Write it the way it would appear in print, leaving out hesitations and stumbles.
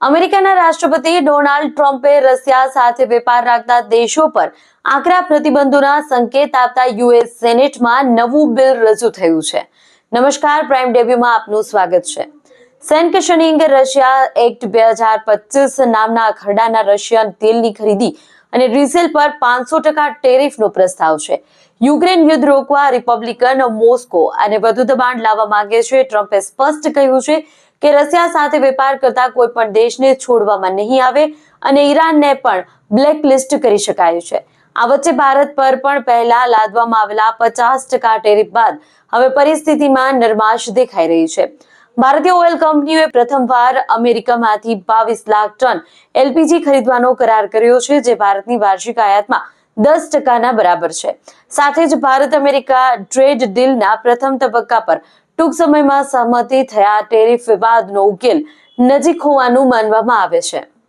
અમેરિકાના રાષ્ટ્રપતિ ડોનાલ્ડ ટ્રમ્પે રશિયા સાથે વેપાર રાખતા દેશો પર આકરા પ્રતિબંધોના સંકેત આપતા યુએસ સેનેટમાં નવું બિલ રજૂ થયું છે. નમસ્કાર, પ્રાઇમ ડેબ્યુમાં આપનું સ્વાગત છે. સેન્કશનિંગ રશિયા એક્ટ 2025 નામના ખરડાના રશિયન તેલની ખરીદી અને રિસેલ પર 500% ટેરિફનો પ્રસ્તાવ છે. યુક્રેન યુદ્ધ રોકવા રિપબ્લિકન મોસ્કો અને વધુ દબાણ લાવવા માંગે છે. ટ્રમ્પે સ્પષ્ટ કહ્યું છે કે રશિયા સાથે વેપાર કરતા કોઈ પણ દેશને છોડવામાં નહીં આવે અને ઈરાનને પણ બ્લેકલિસ્ટ કરી શકાય છે. આ વચ્ચે ભારત પર પણ પહેલા લાદવામાં આવેલા 50% ટેરિફ બાદ હવે પરિસ્થિતિમાં નરમાશ દેખાઈ રહી છે. ભારતીય ઓઇલ કંપનીઓએ પ્રથમવાર અમેરિકામાંથી 22 લાખ ટન એલપીજી ખરીદવાનો કરાર કર્યો છે, જે ભારતની વાર્ષિક આયાતમાં 10%ના બરાબર છે. સાથે જ ભારત અમેરિકા ટ્રેડ ડીલના પ્રથમ તબક્કા પર ટૂંક સમયમાં સહમતિ થયા ટેરિફ વિવાદનો ઉકેલ નજીક હોવાનું માનવામાં આવે છે.